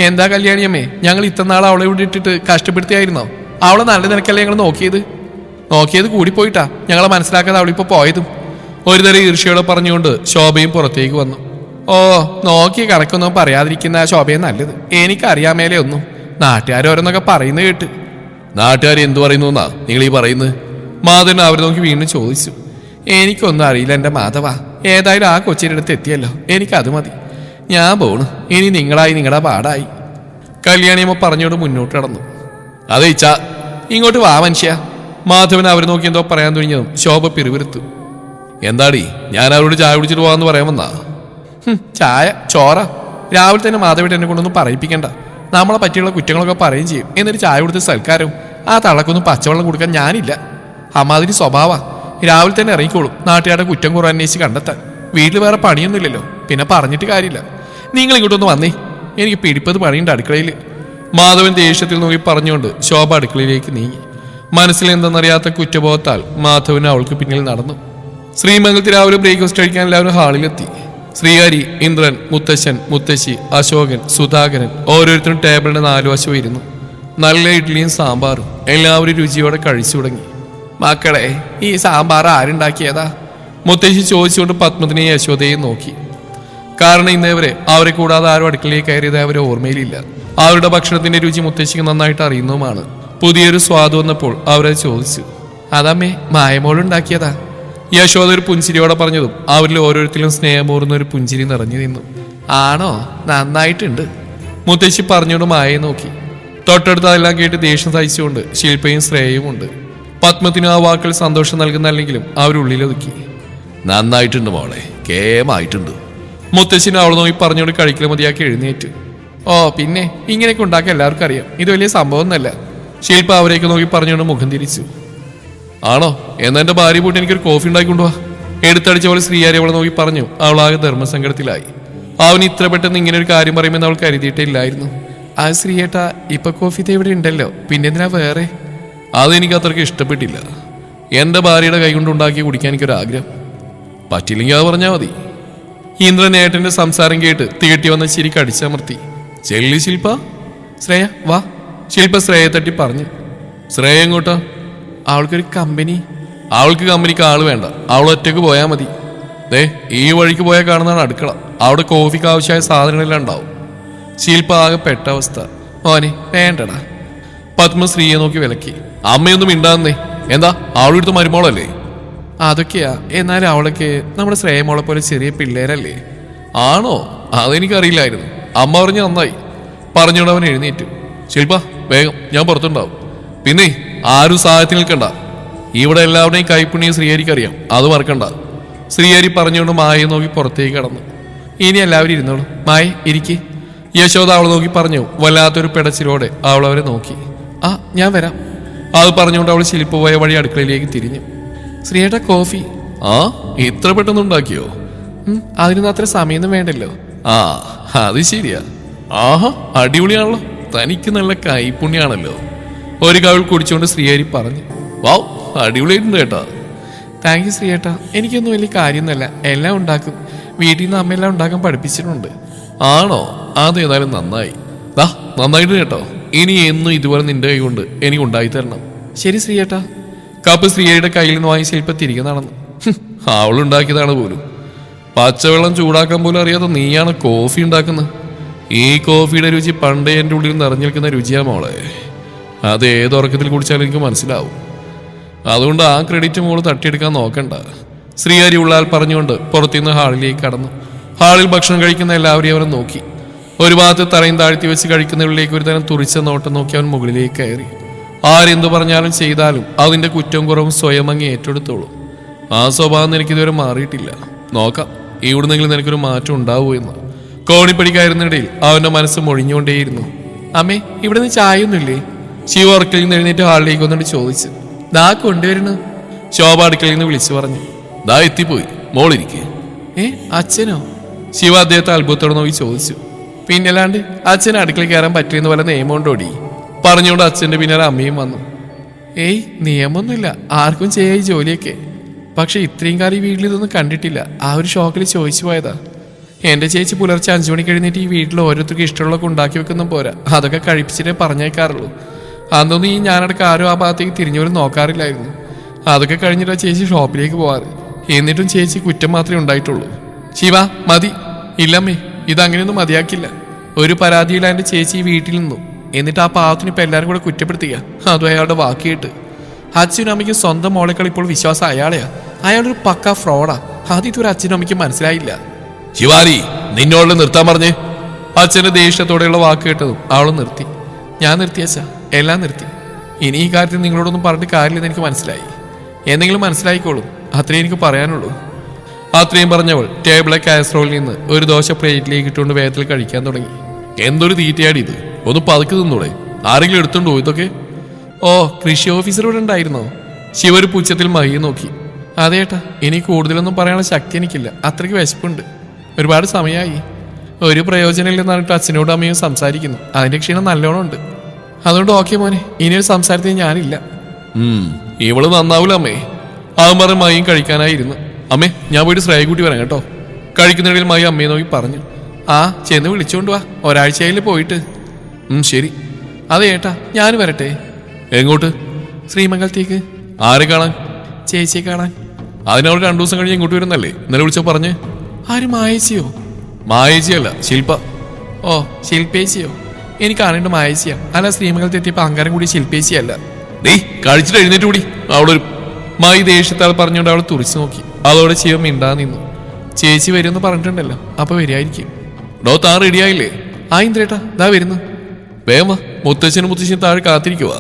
എന്താ കല്യാണിയമ്മേ, ഞങ്ങൾ ഇത്രനാൾ അവളെ ഇവിടെ ഇട്ടിട്ട് കഷ്ടപ്പെടുത്തിയായിരുന്നോ? അവളെ നല്ല നിനക്കല്ലേ ഞങ്ങൾ നോക്കിയത് കൂടിപ്പോയിട്ടാ ഞങ്ങളെ മനസ്സിലാക്കാതെ അവളിപ്പോ പോയതും. ഒരു തരം ഈർഷ്യയോടെ പറഞ്ഞുകൊണ്ട് ശോഭയും പുറത്തേക്ക് വന്നു. ഓ, നോക്കി കണക്കൊന്നും പറയാതിരിക്കുന്ന ആ ശോഭയെ നല്ലത്. എനിക്കറിയാമേലേ ഒന്നും. നാട്ടുകാരോരോന്നൊക്കെ പറയുന്നത് കേട്ട്. നാട്ടുകാർ എന്തു പറയുന്നു എന്നാ നിങ്ങൾ ഈ പറയുന്നത്? മാധവൻ അവരെ നോക്കി വീണ്ടും ചോദിച്ചു. എനിക്കൊന്നും അറിയില്ല എൻ്റെ മാധവ. ഏതായാലും ആ കൊച്ചിൻ്റെ അടുത്ത് എത്തിയല്ലോ, എനിക്കത് മതി. ഞാൻ പോണു. ഇനി നിങ്ങളായി നിങ്ങളുടെ പാടായി. കല്യാണിയമ്മ പറഞ്ഞോണ്ട് മുന്നോട്ട് കടന്നു. അതെ ഇച്ചാ, ഇങ്ങോട്ട് വാ മനുഷ്യ. മാധവൻ അവരെ നോക്കി എന്തോ പറയാൻ തുടങ്ങിയതും ശോഭ പിറുപിറുത്തു. എന്താടി, ഞാൻ അവരോട് ചായ കുടിച്ചിട്ട് പോകാമെന്ന് പറയാൻ വന്നാ? ചായ ചോറ. രാവിലെ തന്നെ മാധവൻ എന്നെ കൊണ്ടൊന്നും പറയിപ്പിക്കണ്ട. നമ്മളെ പറ്റിയുള്ള കുറ്റങ്ങളൊക്കെ പറയുകയും ചെയ്യും. എന്നിട്ട് ചായ കൊടുത്ത സൽക്കാരവും. ആ തളക്കൊന്നും പച്ചവെള്ളം കൊടുക്കാൻ ഞാനില്ല. അമ്മാതിരി സ്വഭാവ. രാവിലെ തന്നെ ഇറങ്ങിക്കോളും നാട്ടുകാരുടെ കുറ്റം കുറവ് അന്വേഷിച്ച് കണ്ടെത്താൻ. വീട്ടിൽ വേറെ പണിയൊന്നുമില്ലല്ലോ, പിന്നെ പറഞ്ഞിട്ട് കാര്യമില്ല. നിങ്ങൾ ഇങ്ങോട്ടൊന്ന് വന്നേ, എനിക്ക് പിടിപ്പത് പണിയുണ്ട് അടുക്കളയിൽ. മാധവൻ ദേഷ്യത്തിൽ നോക്കി പറഞ്ഞുകൊണ്ട് ശോഭ അടുക്കളയിലേക്ക് നീങ്ങി. മനസ്സിൽ എന്തെന്നറിയാത്ത കുറ്റബോധത്താൽ മാധവൻ അവൾക്ക് പിന്നിൽ നടന്നു. ശ്രീമംഗലത്തിൽ രാവിലെ ബ്രേക്ക്ഫാസ്റ്റ് കഴിക്കാൻ എല്ലാവരും ഹാളിലെത്തി. ശ്രീഹരി, ഇന്ദ്രൻ, മുത്തശ്ശൻ, മുത്തശ്ശി, അശോകൻ, സുധാകരൻ ഓരോരുത്തരും ടേബിളിന്റെ 4 വശവും ഇരുന്നു. നല്ല ഇഡ്ഡലിയും സാമ്പാറും എല്ലാവരും രുചിയോടെ കഴിച്ചു തുടങ്ങി. മക്കളെ, ഈ സാമ്പാർ ആരുണ്ടാക്കിയതാ? മുത്തശ്ശി ചോദിച്ചുകൊണ്ട് പത്മത്തിനെയും യശോദയെയും നോക്കി. കാരണം ഇന്നേവരെ അവരെ കൂടാതെ ആരും അടുക്കളയിൽ കയറിയത് അവരെ ഓർമ്മയിലില്ല. അവരുടെ ഭക്ഷണത്തിന്റെ രുചി മുത്തശ്ശിക്ക് നന്നായിട്ട് അറിയുന്നതുമാണ്. പുതിയൊരു സ്വാദ് വന്നപ്പോൾ അവരെ ചോദിച്ചു. അതമ്മേ, മായമോളുണ്ടാക്കിയതാ. യശോദ ഒരു പുഞ്ചിരിയോടെ പറഞ്ഞതും അവരിൽ ഓരോരുത്തരും സ്നേഹമൂർന്ന ഒരു പുഞ്ചിരി നിറഞ്ഞു നിന്നു. ആണോ, നന്നായിട്ടുണ്ട്. മുത്തശ്ശി പറഞ്ഞുകൊണ്ട് മായയെ നോക്കി. തൊട്ടടുത്ത് അതെല്ലാം കേട്ട് ദേഷ്യം സഹിച്ചുകൊണ്ട് ശില്പയും ശ്രേയയും ഉണ്ട്. പത്മത്തിന് ആ വാക്കുകൾ സന്തോഷം നൽകുന്നല്ലെങ്കിലും അവരുള്ളിലൊതുക്കി. നന്നായിട്ടുണ്ട് മോളെ, കേമായിട്ടുണ്ട്. മുത്തശ്ശിനെ അവൾ നോക്കി പറഞ്ഞുകൊണ്ട് കഴിക്കൽ മതിയാക്കി എഴുന്നേറ്റ്. ഓ പിന്നെ, ഇങ്ങനെയൊക്കെ ഉണ്ടാക്കാൻ എല്ലാവർക്കും അറിയാം. ഇത് വലിയ സംഭവം ഒന്നല്ല. ശില്പ അവരേക്ക് നോക്കി പറഞ്ഞുകൊണ്ട് മുഖം തിരിച്ചു. ആണോ, എന്നാ എന്റെ ഭാര്യ പോയിട്ട് എനിക്കൊരു കോഫി ഉണ്ടാക്കിക്കൊണ്ടുവാ. എടുത്തടിച്ച പോലെ ശ്രീയാരി അവളെ നോക്കി പറഞ്ഞു. അവളാകെ ധർമ്മസങ്കടത്തിലായി. അവൻ ഇത്ര പെട്ടെന്ന് ഇങ്ങനെ ഒരു കാര്യം പറയുമെന്ന് അവൾ കരുതിയിട്ടേ ഇല്ലായിരുന്നു. ആ ശ്രീയേട്ടാ, ഇപ്പൊ കോഫി ഇവിടെ ഉണ്ടല്ലോ, പിന്നെ എന്തിനാ വേറെ? അതെനിക്ക് അത്രയ്ക്ക് ഇഷ്ടപ്പെട്ടില്ല. എന്റെ ഭാര്യയുടെ കൈകൊണ്ട് ഉണ്ടാക്കി കുടിക്കാൻ എനിക്കൊരാഗ്രഹം. പറ്റില്ലെങ്കിൽ അത് പറഞ്ഞാൽ മതി. ഇന്ദ്രൻ ഏട്ടന്റെ സംസാരം കേട്ട് തികട്ടി വന്ന ചിരി കടിച്ചമർത്തി. ചെല്ലി ശില്പ. ശ്രേയ വാ. ശില്പ ശ്രേയെ തട്ടി പറഞ്ഞു. ശ്രേയ എങ്ങോട്ടാ? അവൾക്കൊരു കമ്പനി. അവൾക്ക് കമ്പനിക്ക് ആള് വേണ്ട, അവൾ ഒറ്റക്ക് പോയാൽ മതി. ഈ വഴിക്ക് പോയാൽ കാണുന്നതാണ് അടുക്കള. അവിടെ കോഫിക്ക് ആവശ്യമായ സാധനങ്ങളെല്ലാം ഉണ്ടാവും. ശില്പ ആകെ പെട്ട അവസ്ഥ. മോനെ വേണ്ടടാ. പത്മശ്രീയെ നോക്കി വിലക്കി. അമ്മയൊന്നും മിണ്ടാന്നേ. എന്താ, അവളെടുത്ത് മരുമോളല്ലേ? അതൊക്കെയാ, എന്നാലും അവളൊക്കെ നമ്മുടെ ശ്രേയമോളെ പോലെ ചെറിയ പിള്ളേരല്ലേ? ആണോ, അതെനിക്കറിയില്ലായിരുന്നു. അമ്മ പറഞ്ഞ് നന്നായി. പറഞ്ഞോണ്ട് അവൻ എഴുന്നേറ്റു. ശില്പ വേഗം, ഞാൻ പുറത്തുണ്ടാവും. പിന്നെ ആരും സഹായത്തിന് നിൽക്കണ്ട. ഇവിടെ എല്ലാവരുടെയും കൈപ്പുണ്യം ശ്രീഹരിക്ക് അറിയാം, അത് മറക്കണ്ട. ശ്രീഹരി പറഞ്ഞുകൊണ്ട് മായയെ നോക്കി പുറത്തേക്ക് കടന്നു. ഇനി എല്ലാവരും ഇരുന്നോളൂ. മായ ഇരിക്കി. യശോദ അവളെ നോക്കി പറഞ്ഞു. വല്ലാത്തൊരു പിടച്ചിലോടെ അവൾ അവരെ നോക്കി. ആ ഞാൻ വരാം. അത് പറഞ്ഞുകൊണ്ട് അവൾ ശില്പ പോയ വഴി അടുക്കളയിലേക്ക് തിരിഞ്ഞു. ശ്രീയേട്ട കോഫി. ആ ഇത്ര പെട്ടെന്നുണ്ടാക്കിയോ? അതിനൊന്നും അത്ര സമയമൊന്നും വേണ്ടല്ലോ. ആ അത് ശരിയാ. ആഹാ അടിപൊളിയാണല്ലോ, തനിക്ക് നല്ല കൈപ്പുണ്യാണല്ലോ. ഒരു കവിൾ കുടിച്ചുകൊണ്ട് ശ്രീഹരി പറഞ്ഞു. വാവ്, അടിപൊളിയായിട്ടുണ്ട് കേട്ടാ. താങ്ക് യു ശ്രീയേട്ടാ. എനിക്കൊന്നും വലിയ കാര്യമൊന്നുമല്ല, എല്ലാം ഉണ്ടാക്കും. വീട്ടിൽ നിന്ന് അമ്മയെല്ലാം ഉണ്ടാക്കാൻ പഠിപ്പിച്ചിട്ടുണ്ട്. ആണോ, അതേതായാലും നന്നായി. നന്നായിട്ട് കേട്ടോ. ഇനി എന്നും ഇതുപോലെ നിന്റെ കൈ കൊണ്ട് എനിക്ക് ഉണ്ടായി തരണം. ശരി ശ്രീയേട്ടാ. കപ്പ് ശ്രീഹരിയുടെ കയ്യിൽ നിന്ന് വാങ്ങി ശില്പ തിരികെ നടന്നു. അവളുണ്ടാക്കിയതാണ് പോലും. പച്ചവെള്ളം ചൂടാക്കാൻ പോലും അറിയാതെ നീയാണ് കോഫി ഉണ്ടാക്കുന്നത്. ഈ കോഫിയുടെ രുചി പണ്ടേ എൻ്റെ ഉള്ളിൽ നിറഞ്ഞു നിൽക്കുന്ന രുചിയാ മോളെ. അത് ഏത് ഉറക്കത്തിൽ കുടിച്ചാലും എനിക്ക് മനസ്സിലാവും. അതുകൊണ്ട് ആ ക്രെഡിറ്റ് മോള് തട്ടിയെടുക്കാൻ നോക്കണ്ട. ശ്രീഹരി ഉള്ളാൽ പറഞ്ഞുകൊണ്ട് പുറത്തുനിന്ന് ഹാളിലേക്ക് കടന്നു. ഹാളിൽ ഭക്ഷണം കഴിക്കുന്ന എല്ലാവരെയും അവനെ നോക്കി. ഒരു ഭാഗത്ത് തറയും താഴ്ത്തി വെച്ച് കഴിക്കുന്നവരിലേക്ക് ഒരു തരം തുറിച്ച നോട്ടം നോക്കി അവൻ മുകളിലേക്ക് കയറി. ആരെന്തു പറഞ്ഞാലും ചെയ്താലും അതിന്റെ കുറ്റവും കുറവും സ്വയം അങ്ങ് ഏറ്റെടുത്തോളും. ആ സ്വഭാവം എനിക്കിതുവരെ മാറിയിട്ടില്ല. നോക്കാം ഇവിടുന്നെങ്കിലും നിനക്കൊരു മാറ്റം ഉണ്ടാവുമോ എന്ന്. കോണിപ്പടിക്കായിരുന്നിടയിൽ അവന്റെ മനസ്സ് മൊഴിഞ്ഞുകൊണ്ടേയിരുന്നു. അമ്മേ, ഇവിടെ നിന്ന് ചായയൊന്നുമില്ലേ? ശിവ ഉറക്കലിൽ നിന്ന് എഴുന്നേറ്റ് ഹാളിലേക്ക് വന്നിട്ട് ചോദിച്ചു. ദാ കൊണ്ടുവരുന്നു. ശോഭ അടുക്കളയിൽ നിന്ന് വിളിച്ചു പറഞ്ഞു. ദാ എത്തിപ്പോയി, മോളിരിക്കേ. അച്ഛനോ? ശിവ അദ്ദേഹത്തെ അത്ഭുതത്തോടെ നോക്കി ചോദിച്ചു. പിന്നല്ലാണ്ട് അച്ഛൻ അടുക്കളയിൽ കയറാൻ പറ്റിയെന്ന് പോലെ നിയമമുണ്ടോടി? പറഞ്ഞുകൊണ്ട് അച്ഛന്റെ പിന്നാലെ അമ്മയും വന്നു. നിയമമൊന്നുമില്ല, ആർക്കും ചെയ്യാ ഈ ജോലിയൊക്കെ. പക്ഷെ ഇത്രയും കാലം ഈ വീട്ടിൽ ഇതൊന്നും കണ്ടിട്ടില്ല. ആ ഒരു ഷോക്കിൽ ചോദിച്ചു പോയതാ. എൻ്റെ ചേച്ചി പുലർച്ചെ 5 മണിക്ക് എഴുന്നേറ്റ് ഈ വീട്ടിൽ ഓരോരുത്തർക്ക് ഇഷ്ടമുള്ളതൊക്കെ ഉണ്ടാക്കി വെക്കുന്ന പോരാ, അതൊക്കെ കഴിപ്പിച്ചിട്ടേ പറഞ്ഞേക്കാറുള്ളൂ. അന്നൊന്നും ഈ ഞാനടക്കം ആരും ആ ഭാഗത്തേക്ക് തിരിഞ്ഞവരും നോക്കാറില്ലായിരുന്നു. അതൊക്കെ കഴിഞ്ഞിട്ടാ ചേച്ചി ഷോപ്പിലേക്ക് പോവാറ്. എന്നിട്ടും ചേച്ചി കുറ്റം മാത്രമേ ഉണ്ടായിട്ടുള്ളൂ. ശിവ മതി. ഇല്ലമ്മേ, ഇതങ്ങനെയൊന്നും മതിയാക്കില്ല. ഒരു പരാതിയില്ല എൻ്റെ ചേച്ചി ഈ വീട്ടിൽ നിന്നു. എന്നിട്ട് ആ പാവത്തിന് ഇപ്പം എല്ലാവരും കൂടെ കുറ്റപ്പെടുത്തുക, അതും അയാളുടെ വാക്കിയിട്ട്. അച്ഛനും അമ്മയ്ക്കും സ്വന്തം മോളെക്കാൾ ഇപ്പോൾ വിശ്വാസം അയാളെയാ. അയാളൊരു പക്ക ഫ്രോഡാ. ആദ്യത്തെ ഒരു അച്ഛനും അമ്മയ്ക്കും മനസ്സിലായില്ല. ശിവാരി, നിന്നോട് നിർത്താൻ പറഞ്ഞേ. അച്ഛൻ്റെ ദേഷ്യത്തോടെയുള്ള വാക്ക് കേട്ടതും അവളും നിർത്തി. ഞാൻ നിർത്തിയച്ചാ, എല്ലാം നിർത്തി. ഇനി ഈ കാര്യത്തിൽ നിങ്ങളോടൊന്നും പറഞ്ഞിട്ട് കാര്യമില്ലെന്ന് എനിക്ക് മനസ്സിലായി. എന്തെങ്കിലും മനസ്സിലായിക്കോളും, അത്രേ എനിക്ക് പറയാനുള്ളൂ. അത്രയും പറഞ്ഞവൾ ടേബിളെ കാസറോളിൽ നിന്ന് ഒരു ദോശ പ്ലേറ്റിലേക്ക് ഇട്ടുകൊണ്ട് വേഗത്തിൽ കഴിക്കാൻ തുടങ്ങി. എന്തൊരു തീറ്റയാടി ഇത്, ഒന്ന് പതുക്കെ തിന്നൂടെ? ആരെങ്കിലും എടുത്തുണ്ടോ ഇതൊക്കെ? ഓ, കൃഷി ഓഫീസർ ഇവിടെ ഉണ്ടായിരുന്നോ? ശിവ ഒരു പുച്ഛത്തിൽ മഹിയെ നോക്കി. അതേട്ടാ, ഇനി കൂടുതലൊന്നും പറയാനുള്ള ശക്തി എനിക്കില്ല, അത്രയ്ക്ക് വിശപ്പുണ്ട്. ഒരുപാട് സമയമായി. ഒരു പ്രയോജനമില്ലെന്ന് പറഞ്ഞിട്ട് അച്ഛനോടും അമ്മയും സംസാരിക്കുന്നു. അതിന്റെ ക്ഷീണം നല്ലോണം ഉണ്ട്. അതുകൊണ്ട് ഓക്കെ മോനെ, ഇനിയൊരു സംസാരത്തിന് ഞാനില്ല. ഇവള് നന്നാവൂല അമ്മേ. അവൻ പറഞ്ഞ മയും കഴിക്കാനായിരുന്നു. അമ്മേ, ഞാൻ പോയിട്ട് ശ്രേയ കൂട്ടി വരാം കേട്ടോ. കഴിക്കുന്നിടയിൽ മായി അമ്മയെ നോക്കി പറഞ്ഞു. ആ, ചെന്ന് വിളിച്ചോണ്ട് വാ, ഒരാഴ്ചയിൽ പോയിട്ട്. ശരി. അതെ ഏട്ടാ, ഞാൻ വരട്ടെ. എങ്ങോട്ട്? ശ്രീമംഗലത്തേക്ക്. ആരെ കാണാൻ? ചേച്ചിയെ കാണാൻ. അതിനവൾ 2 ദിവസം കഴിഞ്ഞ് ഇങ്ങോട്ട് വരുന്നല്ലേ ഇന്നലെ വിളിച്ചോ പറഞ്ഞ്? ആര്, മായേച്ചിയോ? മായേച്ചിയല്ല, ശില്പ. ഓ, ശില്പേച്ചിയോ? എനിക്ക് കാണേണ്ട മായേച്ചിയാ. അല്ല, ശ്രീമംഗലത്ത് എത്തിയപ്പോ അഹങ്കാരം കൂടി ശില്പേച്ചിയല്ല. ഡേ, കഴിച്ചിട്ട് എഴുന്നേറ്റ് കൂടി. അവിടെ ഒരു മായി ദേഷ്യത്താൽ പറഞ്ഞുകൊണ്ട് അവൾ തുറിച്ചു നോക്കി. അതോടെ ശിവ മിണ്ടാ നിന്നു. ചേച്ചി വരുമെന്ന് പറഞ്ഞിട്ടുണ്ടല്ലോ, അപ്പൊ വരികയായിരിക്കും. ഡോ, താൻ റെഡിയായില്ലേ? ആ ഇന്ദ്രേട്ടാ, ദാ വരുന്നു. വേഗം വാ, മുത്തച്ഛനും മുത്തശ്ശനും താഴെ കാത്തിരിക്കുവാ.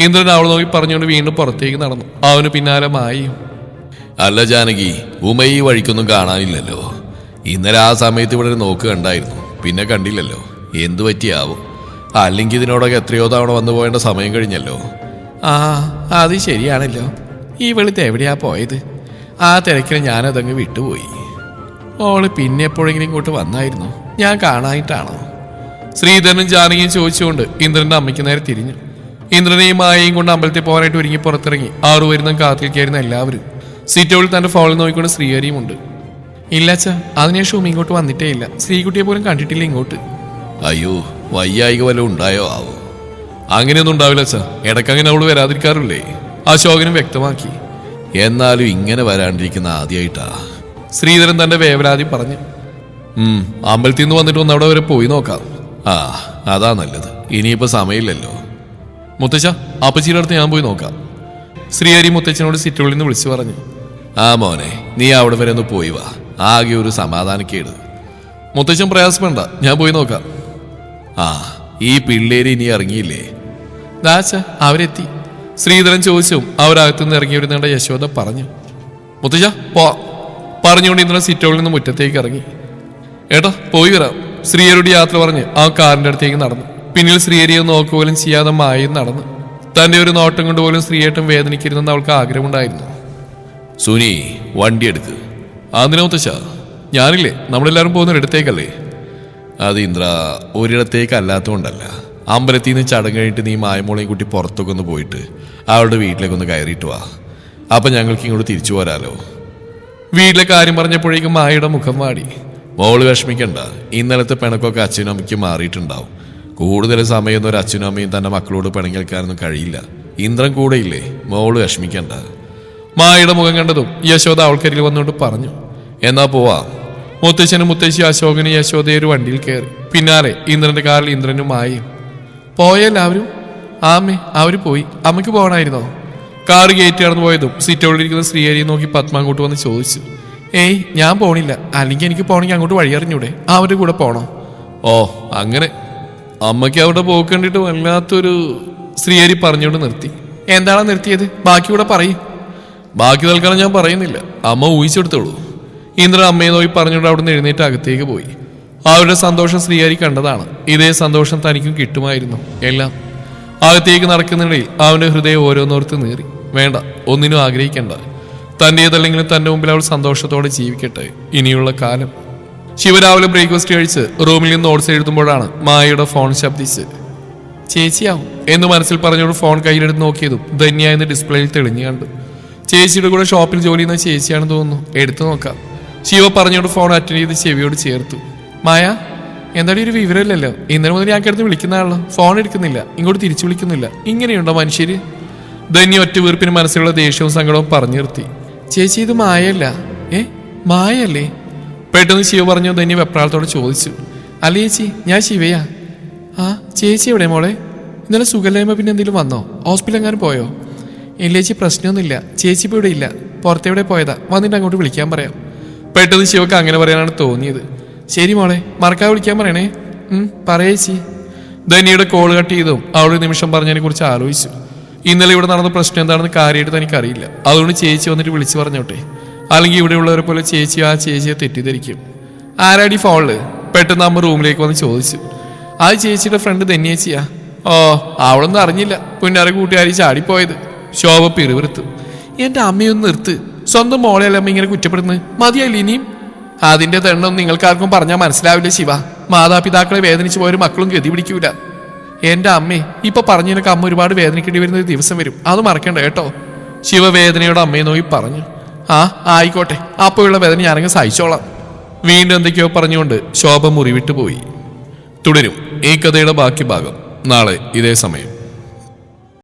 ഇന്ദ്രൻ അവൾ നോക്കി പറഞ്ഞുകൊണ്ട് വീണ്ടും പുറത്തേക്ക് നടന്നു. അവന് പിന്നാലെ മായും. അല്ല ജാനകി, ഉമ ഈ വഴിക്കൊന്നും കാണാനില്ലല്ലോ. ഇന്നലെ ആ സമയത്ത് ഇവിടെ ഒരു നോക്ക് കണ്ടായിരുന്നു, പിന്നെ കണ്ടില്ലല്ലോ. എന്തു പറ്റിയാവും? അല്ലെങ്കിൽ ഇതിനോടൊക്കെ എത്രയോ തവണ വന്നു പോകേണ്ട സമയം കഴിഞ്ഞല്ലോ. ആ, അത് ശരിയാണല്ലോ. ഈ വെളുത്ത് എവിടെയാ പോയത്? ആ തിരക്കിൽ ഞാനതങ്ങ് വിട്ടുപോയി. ഓള് പിന്നെ എപ്പോഴെങ്കിലും ഇങ്ങോട്ട് വന്നായിരുന്നു, ഞാൻ കാണാനായിട്ടാണോ? ശ്രീധരനും ജാനകിയും ചോദിച്ചുകൊണ്ട് ഇന്ദ്രന്റെ അമ്മയ്ക്ക് നേരെ തിരിഞ്ഞു. ഇന്ദ്രനെയും മായയും കൊണ്ട് അമ്പലത്തിൽ പോകാനായിട്ട് ഒരുങ്ങി പുറത്തിറങ്ങി. ആറു വരുന്ന കാത്തിരിക്കായിരുന്നു എല്ലാവരും. സീറ്റോളിൽ തന്റെ ഫോണിൽ നോക്കിക്കൊണ്ട് ശ്രീഹരിയും ഉണ്ട്. ഇല്ല അച്ഛാ, അതിനുശേഷം ഇങ്ങോട്ട് വന്നിട്ടേ ഇല്ല. ശ്രീകുട്ടിയെ പോലും കണ്ടിട്ടില്ല ഇങ്ങോട്ട്. അയ്യോ, വയ്യായിക വല്ലതും ഉണ്ടായോ ആവോ? അങ്ങനെയൊന്നും ഉണ്ടാവില്ല അച്ഛാ, ഇടയ്ക്കങ്ങനെ അവള് വരാതിരിക്കാറില്ലേ? അശോകനും വ്യക്തമാക്കി. എന്നാലും ഇങ്ങനെ വരാണ്ടിരിക്കുന്ന ആദ്യമായിട്ടാ. ശ്രീധരൻ തന്റെ വേവലാതി പറഞ്ഞു. അമ്പലത്തിൽ നിന്ന് വന്നിട്ട് ഒന്ന് അവിടെ വരെ പോയി നോക്കാം. ആ, അതാ നല്ലത്. ഇനിയിപ്പോ സമയമില്ലല്ലോ. മുത്തച്ഛ, അപ്പച്ചിയുടെ അടുത്ത് ഞാൻ പോയി നോക്കാം. ശ്രീഹരി മുത്തച്ഛനോട് സിറ്റുള്ളിൽ നിന്ന് വിളിച്ചു പറഞ്ഞു. ആ മോനെ, നീ അവിടെ വരെ ഒന്ന് പോയി വാ. ആകെ ഒരു സമാധാനക്കേട്. മുത്തച്ഛൻ പ്രയാസപ്പെടണ്ട, ഞാൻ പോയി നോക്കാം. ആ, ഈ പിള്ളേര് ഇനി ഇറങ്ങിയില്ലേ? ദാച്ച, അവരെത്തി. ശ്രീധരൻ ചോദിച്ചു. അവരകത്തുനിന്ന് ഇറങ്ങി വരുന്നേണ്ട യശോദ പറഞ്ഞു. മുത്തച്ഛ പോ പറഞ്ഞുകൊണ്ട് ഇന്നലെ സിറ്റോളിൽ നിന്ന് മുറ്റത്തേക്ക് ഇറങ്ങി. ഏട്ടാ, പോയി വരാം. ശ്രീഹരിയുടെ യാത്ര പറഞ്ഞ് ആ കാറിന്റെ അടുത്തേക്ക് നടന്നു. പിന്നിൽ ശ്രീഹരിയെ നോക്കുപോലും ചെയ്യാതെ മായും നടന്നു. തന്റെ ഒരു നോട്ടം കൊണ്ട് പോലും ശ്രീയേട്ടൻ വേദനിക്കരുതെന്ന് അവൾക്ക് ആഗ്രഹമുണ്ടായിരുന്നു. സുനി, വണ്ടി എടുക്ക്. അതിനാ മുത്തശ്ശ? ഞാനില്ലേ, നമ്മളെല്ലാവരും പോകുന്ന ഒരിടത്തേക്കല്ലേ? അത് ഇന്ദ്ര, ഒരിടത്തേക്കല്ലാത്തതുകൊണ്ടല്ല. അമ്പലത്തിൽ നിന്ന് ചടങ്ങ് കഴിഞ്ഞിട്ട് നീ മായമോളെയും കുട്ടി പുറത്തൊക്കെ ഒന്ന് പോയിട്ട് അവളുടെ വീട്ടിലേക്കൊന്ന് കയറിയിട്ട് വാ. അപ്പം ഞങ്ങൾക്ക് ഇങ്ങോട്ട് തിരിച്ചു പോരാലോ. വീട്ടിലെ കാര്യം പറഞ്ഞപ്പോഴേക്കും മായയുടെ മുഖം വാടി. മോള് വിഷമിക്കണ്ട. ഇന്നലത്തെ പിണക്കൊക്കെ അച്ഛനും അമ്മയ്ക്ക് മാറിയിട്ടുണ്ടാവും. കൂടുതൽ സമയമൊന്നും ഒരു അച്ഛനും അമ്മയും തന്റെ മക്കളോട് പിണങ്ങിൽക്കാനൊന്നും കഴിയില്ല. ഇന്ദ്രൻ കൂടെയില്ലേ, മോള് വിഷമിക്കണ്ട. മായയുടെ മുഖം കണ്ടതും യശോദ അവൾക്കരികിൽ വന്നുകൊണ്ട് പറഞ്ഞു. എന്നാ പോവാം. മുത്തശ്ശനും മുത്തശ്ശി അശോകനും യശോദയും ഒരു വണ്ടിയിൽ കയറി. പിന്നാലെ ഇന്ദ്രന്റെ കാറിൽ ഇന്ദ്രനും മായയും. പോയെല്ലാവരും? ആമ്മേ, അവര് പോയി. അമ്മയ്ക്ക് പോകണമായിരുന്നോ? കാറ് കയറ്റി കടന്നു പോയതും സിറ്റോളിരിക്കുന്ന ശ്രീഹരിയെ നോക്കി പത്മ അങ്ങോട്ട് വന്ന് ചോദിച്ചു. ഏയ്, ഞാൻ പോണില്ല. അല്ലെങ്കിൽ എനിക്ക് പോകണമെങ്കിൽ അങ്ങോട്ട് വഴിയറിഞ്ഞൂടെ? അവരുടെ കൂടെ പോണോ? ഓ, അങ്ങനെ. അമ്മയ്ക്ക് അവിടെ പോക്ക് കണ്ടിട്ട് വല്ലാത്തൊരു... ശ്രീഹരി പറഞ്ഞുകൊണ്ട് നിർത്തി. എന്താണോ നിർത്തിയത്? ബാക്കി കൂടെ പറയും. ബാക്കി തൽക്കാലം ഞാൻ പറയുന്നില്ല, അമ്മ ഊഹിച്ചെടുത്തോളൂ. ഇന്ദ്രൻ അമ്മയെ നോക്കി പറഞ്ഞുകൊണ്ട് അവിടെ നിന്ന് എഴുന്നേറ്റ് അകത്തേക്ക് പോയി. അവരുടെ സന്തോഷം ശ്രീഹരി കണ്ടതാണ്. ഇതേ സന്തോഷം തനിക്കും കിട്ടുമായിരുന്നു. എല്ലാം അകത്തേക്ക് നടക്കുന്നിടയിൽ അവന്റെ ഹൃദയം ഓരോന്നോർത്ത് നീറി. വേണ്ട, ഒന്നിനും ആഗ്രഹിക്കണ്ട. തന്റേതല്ലെങ്കിലും തന്റെ മുമ്പിൽ അവൾ സന്തോഷത്തോടെ ജീവിക്കട്ടെ ഇനിയുള്ള കാലം. ശിവരാവിലെ ബ്രേക്ക്ഫാസ്റ്റ് കഴിച്ച് റൂമിൽ നിന്ന് നോട്ട്സ് എഴുതുമ്പോഴാണ് മായയുടെ ഫോൺ ശബ്ദിച്ച്. ചേച്ചിയാവും എന്ന് മനസ്സിൽ പറഞ്ഞുകൊണ്ട് ഫോൺ കയ്യിലെടുത്ത് നോക്കിയതും ധന്യ എന്ന് ഡിസ്പ്ലേയിൽ തെളിഞ്ഞു കണ്ടു. ചേച്ചിയുടെ കൂടെ ഷോപ്പിൽ ജോലി ചെയ്യുന്ന ചേച്ചിയാണെന്ന് തോന്നുന്നു. എടുത്തു നോക്കാം. ശിവ പറഞ്ഞോണ്ട് ഫോൺ അറ്റൻഡ് ചെയ്ത് ചെവിയോട് ചേർത്തു. മായ, എന്തായാലും ഒരു വിവരമില്ലല്ലോ. ഇന്നലെ മുതൽ ഞാൻ കിടന്ന് വിളിക്കുന്നതാണല്ലോ. ഫോൺ എടുക്കുന്നില്ല, ഇങ്ങോട്ട് തിരിച്ചു വിളിക്കുന്നില്ല. ഇങ്ങനെയുണ്ടോ മനുഷ്യര്? ധന്യ ഒറ്റ വീർപ്പിന് മനസ്സിലുള്ള ദേഷ്യവും സങ്കടവും പറഞ്ഞു നിർത്തി. ചേച്ചി, ഇത് മായല്ല. മായല്ലേ? പെട്ടെന്ന് ശിവ പറഞ്ഞു. ധന്യ വെപ്രാളത്തോടെ ചോദിച്ചു. അല്ല ചേച്ചി, ഞാൻ ശിവയാ. ആ, ചേച്ചി എവിടെ മോളെ? ഇന്നലെ സുഖമില്ലായ്മ പിന്നെ എന്തെങ്കിലും വന്നോ? ഹോസ്പിറ്റൽ എങ്ങാനും പോയോ? ഇല്ല ചേച്ചി, പ്രശ്നമൊന്നുമില്ല. ചേച്ചി ഇപ്പോൾ ഇവിടെ ഇല്ല, പുറത്തെവിടെ പോയതാ. വന്നിട്ട് അങ്ങോട്ട് വിളിക്കാൻ പറയാം. പെട്ടെന്ന് ശിവക്ക് അങ്ങനെ പറയാനാണ് തോന്നിയത്. ശരി മോളെ, മറക്കാതെ വിളിക്കാൻ പറയണേ. പറയേച്ചി. ധന്യയുടെ കോൾ കട്ട് ചെയ്തും അവളൊരു നിമിഷം പറഞ്ഞതിനെ കുറിച്ച് ആലോചിച്ചു. ഇന്നലെ ഇവിടെ നടന്ന പ്രശ്നം എന്താണെന്ന് കാര്യമായിട്ട് തനിക്കറിയില്ല. അതുകൊണ്ട് ചേച്ചി വന്നിട്ട് വിളിച്ചു പറഞ്ഞോട്ടെ. അല്ലെങ്കിൽ ഇവിടെയുള്ളവരെ പോലെ ചേച്ചി ആ ചേച്ചിയെ തെറ്റിദ്ധരിക്കും. ആരാടി ഫോണില്? പെട്ടെന്ന് അമ്മ റൂമിലേക്ക് വന്ന് ചോദിച്ചു. ആ ചേച്ചിയുടെ ഫ്രണ്ട് ധന്യേച്ചിയാ. ഓ, അവളൊന്നും അറിഞ്ഞില്ല. പുന്നാര കൂട്ടുകാരി ചാടിപ്പോയത്. ശോഭ പിറുവിറുത്തു. എന്റെ അമ്മയൊന്ന് നിർത്ത്. സ്വന്തം മോളെയല്ല അമ്മ ഇങ്ങനെ കുറ്റപ്പെടുന്നത്. മതിയല്ല ഇനിയും? അതിന്റെ തെണ്ണം നിങ്ങൾക്കാർക്കും പറഞ്ഞാൽ മനസ്സിലാവില്ല ശിവ. മാതാപിതാക്കളെ വേദനിച്ചു പോയൊരു മക്കളും ഗതി പിടിക്കൂല. എന്റെ അമ്മേ, ഇപ്പൊ പറഞ്ഞതിനൊക്കെ അമ്മ ഒരുപാട് വേദനിക്കേണ്ടി വരുന്ന ഒരു ദിവസം വരും. അത് മറക്കണ്ട കേട്ടോ. ശിവ വേദനയോട് അമ്മയെ നോക്കി പറഞ്ഞു. ആ, ആയിക്കോട്ടെ. അപ്പോഴുള്ള വേദന ഞാനങ്ങ് സഹിച്ചോളാം. വീണ്ടും എന്തൊക്കെയോ പറഞ്ഞുകൊണ്ട് ശോഭ മുറിവിട്ടു പോയി. തുടരും ഈ കഥയുടെ ബാക്കി ഭാഗം നാളെ ഇതേ സമയം.